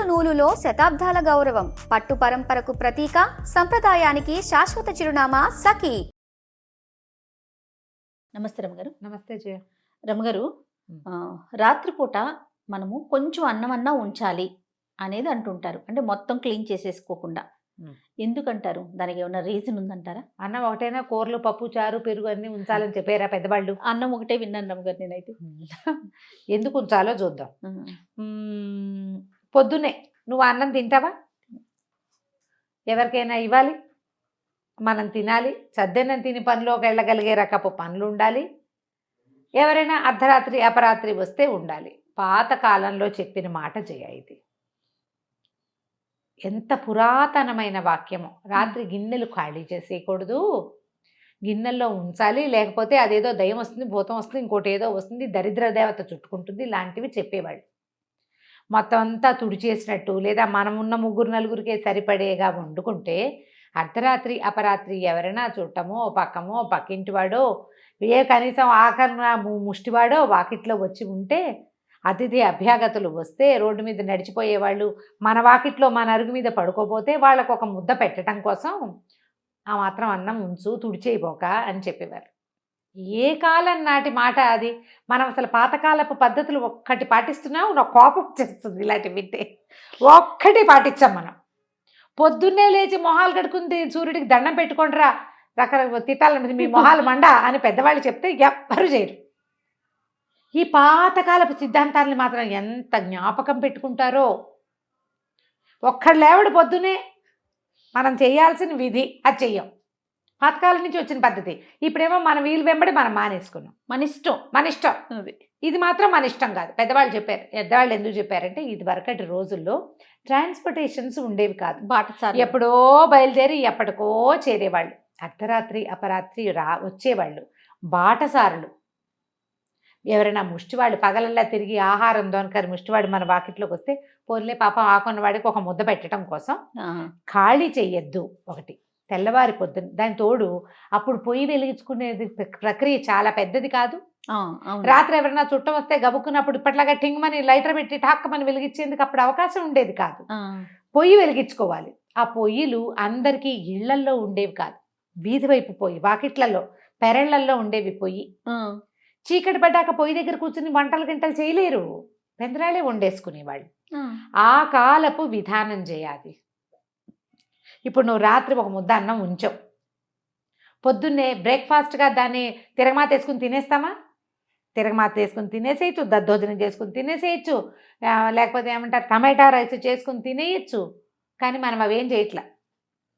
నూలులో శతాబ్దాల గౌరవం, పట్టు పరంపరకు ప్రతీక, సంప్రదాయానికి శాశ్వత చిరునామా సఖీ. నమస్తే రమగారు. నమస్తే జయ. రమగారు, రాత్రిపూట మనము కొంచెం అన్నమన్నా ఉంచాలి అనేది అంటుంటారు. అంటే మొత్తం క్లీన్ చేసేసుకోకుండా. ఎందుకంటారు? దానికి ఏమైనా రీజన్ ఉందంటారా? అన్నం ఒకటైనా కూరలు, పప్పు, చారు, పెరుగు అన్ని ఉంచాలని చెప్పారా పెద్దవాళ్ళు? అన్నం ఒకటే విన్నాను రమగారు నేనైతే. ఎందుకు ఉంచాలో చూద్దాం. పొద్దున్నే నువ్వు అన్నం తింటావా? ఎవరికైనా ఇవ్వాలి, మనం తినాలి. సద్దన్నం తిని పనిలోకి వెళ్ళగలిగే రకపు పనులు ఉండాలి. ఎవరైనా అర్ధరాత్రి అపరాత్రి వస్తే ఉండాలి. పాతకాలంలో చెప్పిన మాట జయ ఇది. ఎంత పురాతనమైన వాక్యమో. రాత్రి గిన్నెలు ఖాళీ చేసేయకూడదు, గిన్నెల్లో ఉంచాలి. లేకపోతే అదేదో దయ్యం వస్తుంది, భూతం వస్తుంది, ఇంకోటి ఏదో వస్తుంది, దరిద్ర దేవత చుట్టుకుంటుంది, ఇలాంటివి చెప్పేవాళ్ళు. మొత్తం అంతా తుడిచేసినట్టు, లేదా మనమున్న ముగ్గురు నలుగురికే సరిపడేగా వండుకుంటే అర్ధరాత్రి అపరాత్రి ఎవరైనా చుట్టమో పక్కమో పక్కింటివాడో కనీసం ఆఖరణ ముష్టివాడో వాకిట్లో వచ్చి ఉంటే, అతిథి అభ్యాగతులు వస్తే, రోడ్డు మీద నడిచిపోయేవాళ్ళు మన వాకిట్లో మన అరుగు మీద పడుకోపోతే వాళ్ళకు ఒక ముద్ద పెట్టడం కోసం ఆ మాత్రం అన్నం ఉంచు, తుడిచేయబోక అని చెప్పేవారు. ఏ కాలం నాటి మాట అది. మనం అసలు పాతకాలపు పద్ధతులు ఒక్కటి పాటిస్తున్నాం, నాకు కోపం చేస్తుంది ఇలాంటి వింటే. ఒక్కటి పాటించాం మనం. పొద్దున్నే లేచి మొహాలు కడుక్కుని సూర్యుడికి దండం పెట్టుకుంటారా, రకరకాల తిట్టాలని మీ మొహాలు మండ అని పెద్దవాళ్ళు చెప్తే ఎవ్వరు చేయరు. ఈ పాతకాలపు సిద్ధాంతాలని మాత్రం ఎంత జ్ఞాపకం పెట్టుకుంటారో. ఒక్కడు లేవడు పొద్దునే, మనం చేయాల్సిన విధి అది చెయ్యం. పాతకాలం నుంచి వచ్చిన పద్ధతి. ఇప్పుడేమో మన వీలు వెంబడి మనం మానేసుకున్నాం. మన ఇష్టం ఇది మాత్రం మన ఇష్టం కాదు. పెద్దవాళ్ళు చెప్పారు. పెద్దవాళ్ళు ఎందుకు చెప్పారంటే, ఇది వరకటి రోజుల్లో ట్రాన్స్పోర్టేషన్స్ ఉండేవి కాదు. బాటసారి ఎప్పుడో బయలుదేరి ఎప్పటికో చేరేవాళ్ళు. అర్ధరాత్రి అపరాత్రి వచ్చేవాళ్ళు బాటసారులు. ఎవరైనా ముష్టివాళ్ళు పగలల్లా తిరిగి ఆహారం దొనకరి ముష్టివాడు మన వాకిట్లోకి వస్తే, పోన్లే పాపం ఆకున్నవాడికి ఒక ముద్ద పెట్టడం కోసం ఖాళీ చెయ్యొద్దు. ఒకటి తెల్లవారి పొద్దున. దాని తోడు అప్పుడు పొయ్యి వెలిగించుకునేది ప్రక్రియ చాలా పెద్దది కాదు. రాత్రి ఎవరైనా చుట్టం వస్తే గబుక్కున్నప్పుడు ఇప్పట్లాగా టింగ్మని లైటర్ పెట్టి టాక్కమని వెలిగించేందుకు అప్పుడు అవకాశం ఉండేది కాదు. పొయ్యి వెలిగించుకోవాలి. ఆ పొయ్యిలు అందరికీ ఇళ్లల్లో ఉండేవి కాదు. వీధి వైపు పొయ్యి, వాకిట్లలో పెరళ్లల్లో ఉండేవి పొయ్యి. చీకటి పడ్డాక పొయ్యి దగ్గర కూర్చుని వంటలు గంటలు చేయలేరు, పెందరాళే వండేసుకునేవాళ్ళు. ఆ కాలపు విధానం చేయాలి. ఇప్పుడు నువ్వు రాత్రి ఒక ముద్ద అన్నం ఉంచావు, పొద్దున్నే బ్రేక్ఫాస్ట్గా దాన్ని తిరగమాత వేసుకుని తినేస్తామా? తిరగమాత వేసుకుని తినేసేయచ్చు, దద్దోజనం చేసుకుని తినేసేయచ్చు, లేకపోతే ఏమంటారు టమాటా రైస్ చేసుకుని తినేయచ్చు. కానీ మనం అవేం చేయట్లా.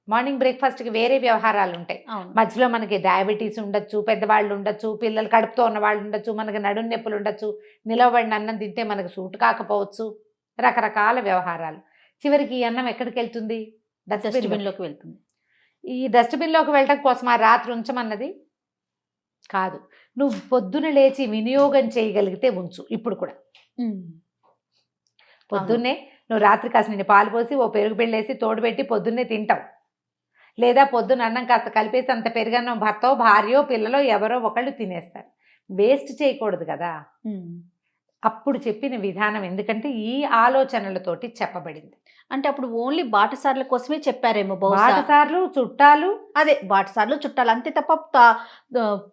మార్నింగ్ బ్రేక్ఫాస్ట్కి వేరే వ్యవహారాలు ఉంటాయి. మధ్యలో మనకి డయాబెటీస్ ఉండొచ్చు, పెద్దవాళ్ళు ఉండొచ్చు, పిల్లలు కడుపుతో ఉన్న వాళ్ళు ఉండొచ్చు, మనకి నడుము నొప్పులు ఉండొచ్చు, నిలవబడిన అన్నం తింటే మనకు సూటు కాకపోవచ్చు, రకరకాల వ్యవహారాలు. చివరికి ఈ అన్నం ఎక్కడికి వెళ్తుంది? డస్ట్బిన్లోకి వెళ్తుంది. ఈ డస్ట్బిన్లోకి వెళ్ళడం కోసం ఆ రాత్రి ఉంచమన్నది కాదు. నువ్వు పొద్దున లేచి వినియోగం చేయగలిగితే ఉంచు. ఇప్పుడు కూడా పొద్దున్నే నువ్వు రాత్రి కాస్త నేను పాలు పోసి ఓ పెరుగు పెళ్ళేసి తోడు పెట్టి పొద్దున్నే తింటావు. లేదా పొద్దున్న అన్నం కాస్త కలిపేసి అంత పెరుగన్నం భర్తో భార్యో పిల్లలో ఎవరో ఒకళ్ళు తినేస్తారు. వేస్ట్ చేయకూడదు కదా. అప్పుడు చెప్పిన విధానం, ఎందుకంటే ఈ ఆలోచనలతోటి చెప్పబడింది. అంటే అప్పుడు ఓన్లీ బాటసార్ల కోసమే చెప్పారేమో. బాటసార్లు, చుట్టాలు, అదే బాటసార్లు చుట్టాలు అంతే తప్ప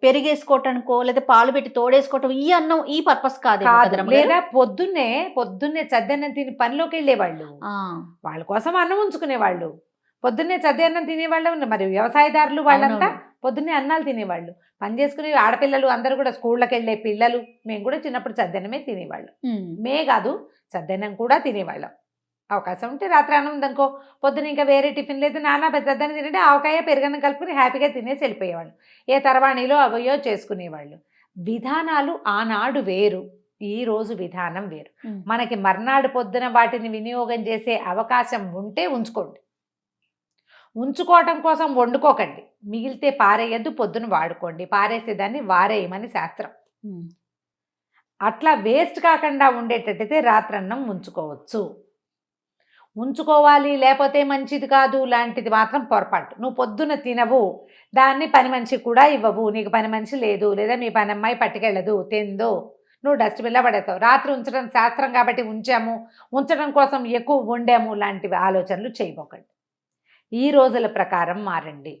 పెరిగేసుకోవటానికో లేదా పాలు పెట్టి తోడేసుకోవటం ఈ అన్నం ఈ పర్పస్ కాదు. లేదా పొద్దున్నే చద్దన్నం తిని పనిలోకి వెళ్ళేవాళ్ళు, వాళ్ళ కోసం అన్నం ఉంచుకునేవాళ్ళు. పొద్దున్నే చద్దన్నం తినేవాళ్ళు. మరి వ్యవసాయదారులు వాళ్ళంతా పొద్దున్నే అన్నాలు తినేవాళ్ళు. పని చేసుకునే ఆడపిల్లలు అందరూ కూడా స్కూళ్ళకి వెళ్ళే పిల్లలు, మేము కూడా చిన్నప్పుడు చద్దన్నమే తినేవాళ్ళం. మే కాదు చద్దన్నం కూడా తినేవాళ్ళం. అవకాశం ఉంటే రాత్రి అన్నం ఉందనుకో, పొద్దున ఇంకా వేరే టిఫిన్ లేదు, నాన్న పెద్దదని తినంటే ఆవకాయ పెరుగన్నం కలుపుకుని హ్యాపీగా తినేసి వెళ్ళిపోయేవాళ్ళు. ఏ తర్వాణిలో అవయో చేసుకునేవాళ్ళు. విధానాలు ఆనాడు వేరు, ఈ రోజు విధానం వేరు. మనకి మర్నాడు పొద్దున వాటిని వినియోగం చేసే అవకాశం ఉంటే ఉంచుకోండి. ఉంచుకోవటం కోసం వండుకోకండి. మిగిలితే పారేయద్దు, పొద్దున వాడుకోండి. పారేసేదాన్ని వారేయమని శాస్త్రం. అట్లా వేస్ట్ కాకుండా ఉండేటట్టయితే రాత్రన్నం ఉంచుకోవచ్చు. ఉంచుకోవాలి, లేకపోతే మంచిది కాదు లాంటిది మాత్రం పొరపాటు. నువ్వు పొద్దున తినవు, దాన్ని పని మనిషి కూడా ఇవ్వవు, నీకు పని మనిషి లేదు, లేదా మీ పని అమ్మాయి పట్టుకెళ్ళదు, తిందో, నువ్వు డస్ట్బిన్లో పడేస్తావు. రాత్రి ఉంచడం శాస్త్రం కాబట్టి ఉంచాము, ఉంచడం కోసం ఎక్కువ వండాము లాంటివి ఆలోచనలు చేయబోకండి. ఈ రోజుల ప్రకారం మారండి.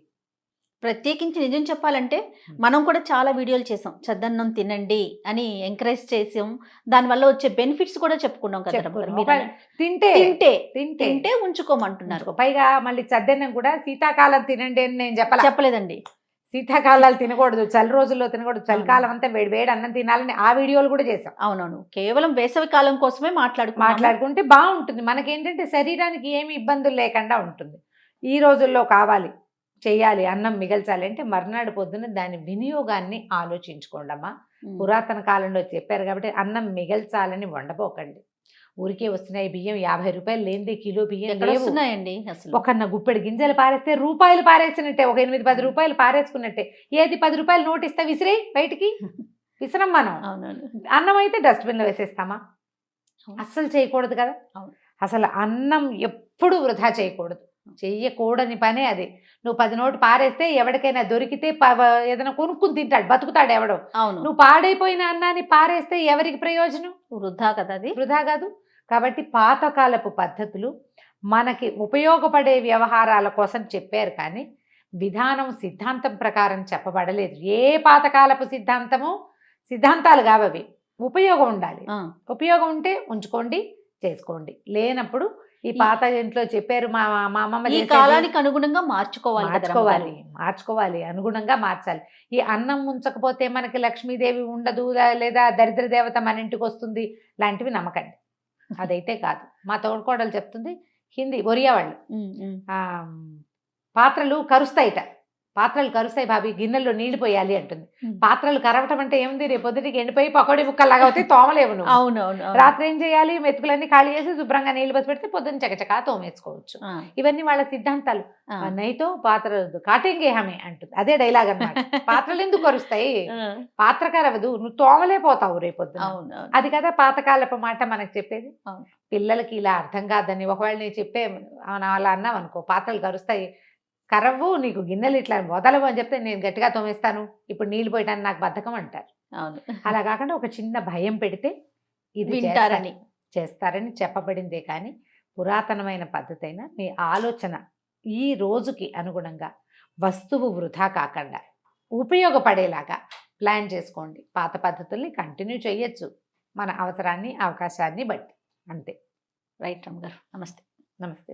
ప్రత్యేకించి నిజం చెప్పాలంటే మనం కూడా చాలా వీడియోలు చేసాం, చద్దన్నం తినండి అని ఎంకరేజ్ చేసాం. దానివల్ల వచ్చే బెనిఫిట్స్ కూడా చెప్పుకున్నాం కదా రమ్మగారు. మీరు తింటే తింటే తింటే తింటే ఉంచుకోమంటున్నారు. పైగా మళ్ళీ చద్దన్నం కూడా శీతాకాలం తినండి అని నేను చెప్పలేదండి. శీతాకాలాలు తినకూడదు, చలి రోజుల్లో తినకూడదు, చలికాలం అంతా వేడి వేడి అన్నం తినాలని ఆ వీడియోలు కూడా చేసాం. అవునవును, కేవలం వేసవి కాలం కోసమే మాట్లాడుకుంటే బాగుంటుంది. మనకేంటంటే శరీరానికి ఏమి ఇబ్బందులు లేకుండా ఉంటుంది. ఈ రోజుల్లో కావాలి చెయ్యాలి, అన్నం మిగల్చాలి అంటే మర్నాడు పొద్దున దాని వినియోగాన్ని ఆలోచించుకోండమ్మా. పురాతన కాలంలో చెప్పారు కాబట్టి అన్నం మిగల్చాలని వండబోకండి. ఊరికే వస్తున్నాయి బియ్యం, 50 రూపాయలు లేనిదే కిలో బియ్యం వస్తున్నాయండి. అసలు ఒక గుప్పెడు గింజలు పారేస్తే రూపాయలు పారేసినట్టే, ఒక 8-10 రూపాయలు పారేసుకున్నట్టే. ఏది 10 రూపాయలు నోటు ఇస్తే విసిరే బయటికి విసిరం మనం. అన్నం అయితే డస్ట్బిన్లో వేసేస్తామా? అస్సలు చేయకూడదు కదా. అసలు అన్నం ఎప్పుడు వృధా చేయకూడదు, చెయ్యకూడని పనే అది. నువ్వు 10 నోటు పారేస్తే ఎవరికైనా దొరికితే ఏదైనా కొనుక్కుని తింటాడు, బతుకుతాడు ఎవడో. నువ్వు పాడైపోయిన అన్నాన్ని పారేస్తే ఎవరికి ప్రయోజనం? వృధా కదా, అది వృధా కాదు. కాబట్టి పాతకాలపు పద్ధతులు మనకి ఉపయోగపడే వ్యవహారాల కోసం చెప్పారు కానీ విధానం సిద్ధాంతం ప్రకారం చెప్పబడలేదు. ఏ పాతకాలపు సిద్ధాంతాలు కావవి. ఉపయోగం ఉండాలి. ఉపయోగం ఉంటే ఉంచుకోండి, చేసుకోండి. లేనప్పుడు ఈ పాత ఇంట్లో చెప్పారు మా అమ్మమ్మ, ఈ కాలానికి అనుగుణంగా మార్చుకోవాలి, అనుగుణంగా మార్చాలి. ఈ అన్నం ఉంచకపోతే మనకి లక్ష్మీదేవి ఉండదు, లేదా దరిద్ర దేవత మన ఇంటికి వస్తుంది లాంటివి నమ్మకండి. అదైతే కాదు. మా తోడుకోడలు చెప్తుంది, హిందీ ఒరియా వాళ్ళు, పాత్రలు కరుస్తాయి బాబీ, గిన్నెల్లో నీళ్లు పోయాలి అంటుంది. పాత్రలు కరవటం అంటే ఏముంది, రేపు పొద్దుటికి ఎండిపోయి పకోడీ ముక్కలాగా అవుతాయి, తోమలేవు నువ్వు. అవునవును. రాత్రి ఏం చేయాలి, మెతుకులన్నీ ఖాళీ చేసి శుభ్రంగా నీళ్లు పోసి పెడితే పొద్దున్న చకచకా తోమేసుకోవచ్చు. ఇవన్నీ వాళ్ళ సిద్ధాంతాలు. నైతో పాత్ర కాటేంగే హమే అంటుంది, అదే డైలాగ్ అన్నమాట. పాత్రలు ఎందుకు కరుస్తాయి, పాత్ర కరవదు, నువ్వు తోమలేపోతావు రేపొద్దున. అది కదా పాతకాలపు మాట మనకు చెప్పేది. పిల్లలకి ఇలా అర్థం కాదని ఒకవేళ నేను చెప్పే అలా అన్నావు అనుకో, పాత్రలు కరుస్తాయి, కరవ్వు, నీకు గిన్నెలు ఇట్లా వదలవు అని చెప్తే నేను గట్టిగా తోమేస్తాను, ఇప్పుడు నీళ్ళు పోయటానికి నాకు బద్ధకం అంటారు. అలా కాకుండా ఒక చిన్న భయం పెడితే ఇది చేస్తారని చెప్పబడిందే కానీ పురాతనమైన పద్ధతి అయినా మీ ఆలోచన ఈ రోజుకి అనుగుణంగా వస్తువు వృధా కాకుండా ఉపయోగపడేలాగా ప్లాన్ చేసుకోండి. పాత పద్ధతుల్ని కంటిన్యూ చేయొచ్చు మన అవసరాన్ని అవకాశాన్ని బట్టి, అంతే. రైట్ రమ్మ గారు, నమస్తే. నమస్తే.